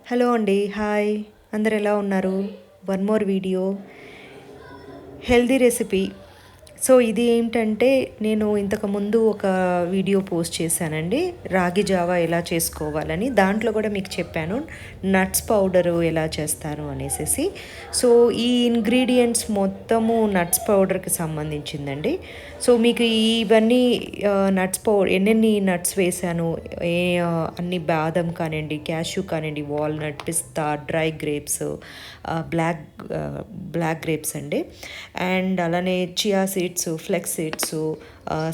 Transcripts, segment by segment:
Hello అండి. Hi. అందరు ఎలా ఉన్నారు? One more video healthy recipe. So ఇది ఏంటంటే నేను ఇంతకుముందు ఒక వీడియో పోస్ట్ చేశానండి. రాగి జావా ఎలా చేసుకోవాలని. దాంట్లో కూడా మీకు చెప్పాను నట్స్ పౌడరు ఎలా చేస్తారు అనేసి. సో ఈ ఇంగ్రీడియంట్స్ మొత్తము నట్స్ పౌడర్కి సంబంధించిందండి. సో మీకు ఇవన్నీ నట్స్ ఎన్నెన్ని నట్స్ వేసాను, ఏ అన్ని బాదం కానివ్వండి, క్యాష్యూ కానివ్వండి, వాల్నట్, పిస్తా, dry grapes, black black grapes అండి, అండ్ అలానే chia seeds, flax seeds,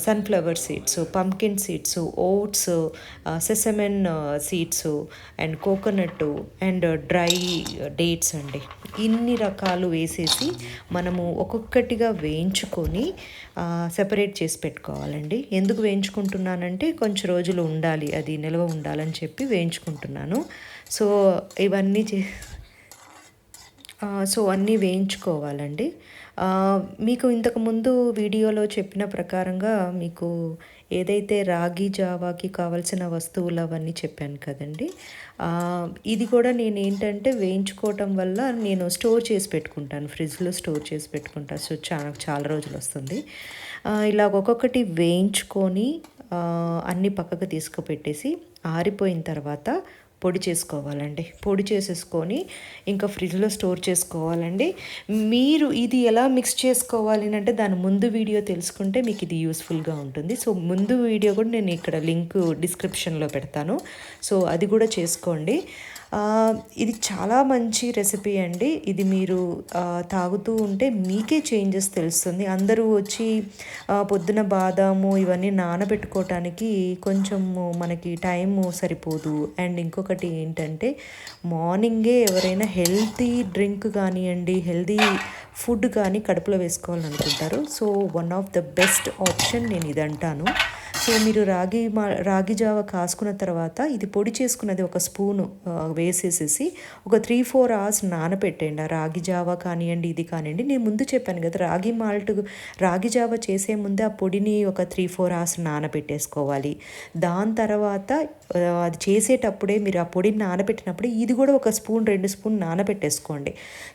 sunflower seeds, pumpkin seeds, oats, sesame seeds, and coconut, and dry dates అండి. ఇన్ని రకాలు వేసేసి మనము ఒక్కొక్కటిగా వేయించుకొని సెపరేట్ చేసి పెట్టుకోవాలండి. ఎందుకు వేయించుకుంటున్నానంటే కొంచెం రోజులు ఉండాలి, అది నిల్వ ఉండాలని చెప్పి వేయించుకుంటున్నాను. సో ఇవన్నీ సో అన్నీ వేయించుకోవాలండి. మీకు ఇంతకుముందు వీడియోలో చెప్పిన ప్రకారంగా మీకు ఏదైతే రాగి జావాకి కావాల్సిన వస్తువులు అవన్నీ చెప్పాను కదండి. ఇది కూడా నేను ఏంటంటే వేయించుకోవటం వల్ల నేను స్టోర్ చేసి పెట్టుకుంటాను, ఫ్రిడ్జ్లో స్టోర్ చేసి పెట్టుకుంటాను. సో చాలా రోజులు వస్తుంది. ఇలా ఒక్కొక్కటి వేయించుకొని అన్నీ పక్కకు తీసుకుపెట్టేసి ఆరిపోయిన తర్వాత పొడి చేసుకోవాలండి. పొడి చేసేసుకొని ఇంకా ఫ్రిడ్జ్లో స్టోర్ చేసుకోవాలండి. మీరు ఇది ఎలా మిక్స్ చేసుకోవాలి అంటే దాని ముందు వీడియో తెలుసుకుంటే మీకు ఇది యూస్ఫుల్గా ఉంటుంది. సో ముందు వీడియో కూడా నేను ఇక్కడ లింక్ డిస్క్రిప్షన్లో పెడతాను. సో అది కూడా చేసుకోండి. ఇది చాలా మంచి రెసిపీ అండి. ఇది మీరు తాగుతూ ఉంటే మీకే చేంజెస్ తెలుస్తుంది. అందరూ వచ్చి పొద్దున బాదాము ఇవన్నీ నానబెట్టుకోవటానికి కొంచెము మనకి టైము సరిపోదు. అండ్ ఇంకొకటి ఏంటంటే మార్నింగే ఎవరైనా హెల్తీ డ్రింక్ కానివ్వండి, హెల్తీ ఫుడ్ కానీ కడుపులో వేసుకోవాలనుకుంటారు. So one of the best option నేను ఇది అంటాను. సో మీరు రాగి జావ కాసుకున్న తర్వాత ఇది పొడి చేసుకున్నది ఒక స్పూను వేసేసేసి ఒక 3-4 అవర్స్ నానపెట్టండి. ఆ రాగి జావ కానివ్వండి, ఇది కానివ్వండి. నేను ముందు చెప్పాను కదా, రాగి జావ చేసే ముందే ఆ పొడిని ఒక 3-4 అవర్స్ నానబెట్టేసుకోవాలి. దాని తర్వాత అది చేసేటప్పుడే మీరు ఆ పొడిని నానబెట్టినప్పుడు ఇది కూడా ఒక స్పూన్ 2 స్పూన్ నానబెట్టేసుకోండి.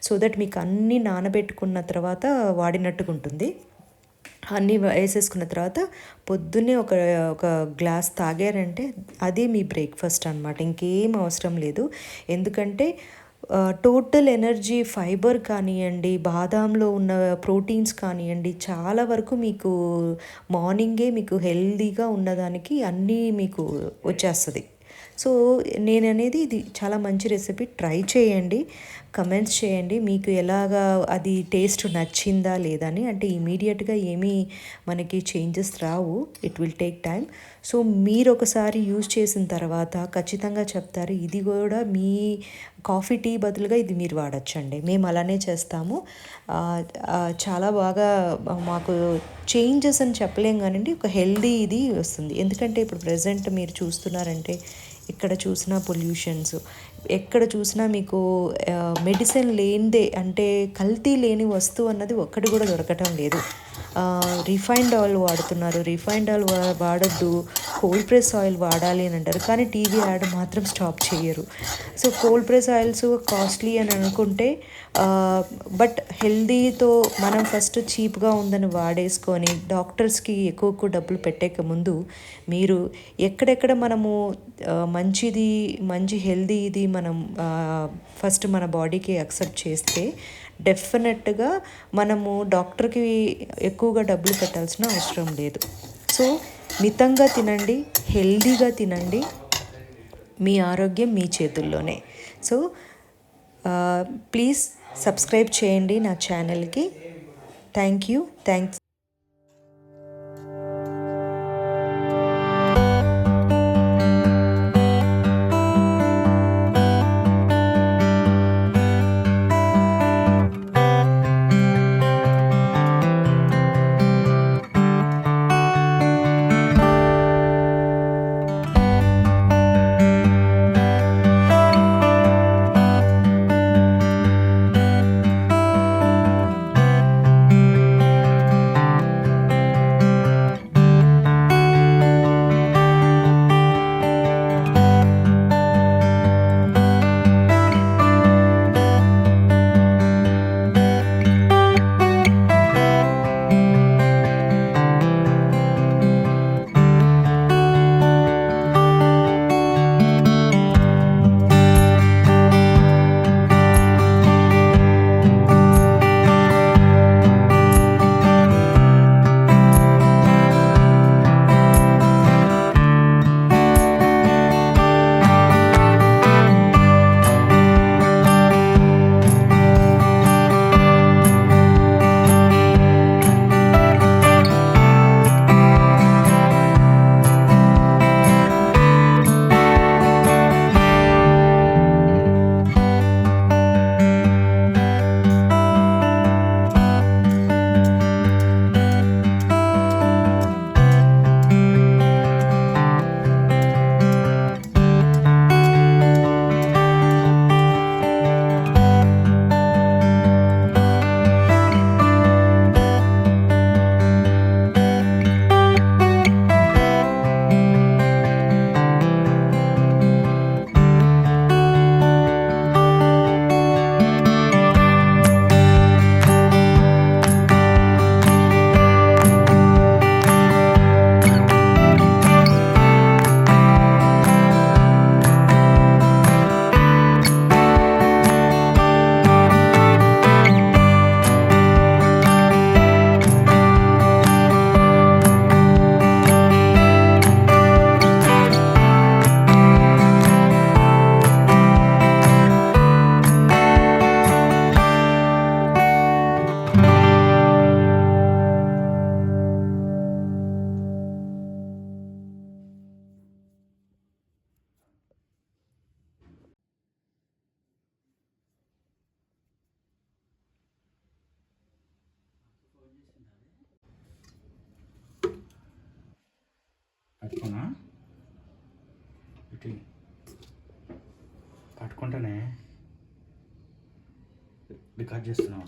సో దట్ మీకు అన్నీ నానబెట్టుకున్న తర్వాత వాడినట్టుగా ఉంటుంది. అన్నీ వేసేసుకున్న తర్వాత పొద్దున్నే ఒక ఒక గ్లాస్ తాగారంటే అదే మీ బ్రేక్ఫాస్ట్ అనమాట. ఇంకేం అవసరం లేదు. ఎందుకంటే టోటల్ ఎనర్జీ, ఫైబర్ కానివ్వండి, బాదాంలో ఉన్న ప్రోటీన్స్ కానివ్వండి, చాలా వరకు మీకు మార్నింగే మీకు హెల్తీగా ఉన్నదానికి అన్నీ మీకు వచ్చేస్తుంది. సో నేను అనేది ఇది చాలా మంచి రెసిపీ. ట్రై చేయండి, కమెంట్స్ చేయండి మీకు ఎలాగా అది టేస్ట్ నచ్చిందా లేదా అని. అంటే ఇమీడియట్గా ఏమీ మనకి changes Rao, it will take time. So మీరు ఒకసారి యూజ్ చేసిన తర్వాత ఖచ్చితంగా చెప్తారు ఇది కూడా మీ కాఫీ టీ బదులుగా ఇది మీరు వాడచ్చండి. మేము అలానే చేస్తాము. చాలా బాగా మాకు చేంజెస్ అని చెప్పలేం కానివ్వండి, ఒక హెల్దీ ఇది వస్తుంది. ఎందుకంటే ఇప్పుడు ప్రజెంట్ మీరు చూస్తున్నారంటే ఎక్కడ చూసినా పొల్యూషన్స్, ఎక్కడ చూసినా మీకు మెడిసిన్ లేనిదే అంటే కల్తీ లేని వస్తువు అన్నది ఒక్కటి కూడా దొరకటం లేదు. రిఫైన్డ్ ఆయిల్ వాడుతున్నారు. రిఫైన్డ్ ఆయిల్ వాడద్దు, కోల్డ్ ప్రెస్ ఆయిల్ వాడాలి అని అంటారు, కానీ టీవీ యాడ్ మాత్రం స్టాప్ చేయరు. So cold press oils costly అని అనుకుంటే బట్ హెల్దీతో మనం ఫస్ట్ చీప్గా ఉందని వాడేసుకొని డాక్టర్స్కి ఎక్కువ డబ్బులు పెట్టేక ముందు మీరు ఎక్కడెక్కడ మనము మంచి హెల్దీ ఇది మనం ఫస్ట్ మన బాడీకి యాక్సెప్ట్ చేస్తే డెఫినెట్గా మనము డాక్టర్కి ఎక్కువగా డబ్బులు పెట్టాల్సిన అవసరం లేదు. సో మితంగా తినండి, హెల్దీగా తినండి, మీ ఆరోగ్యం మీ చేతుల్లోనే. సో ప్లీజ్ సబ్స్క్రైబ్ చేయండి నా ఛానల్కి. థ్యాంక్స్. చేస్తున్నా ఇటు పట్టుకుంటానే రికార్డ్ చేస్తున్నావు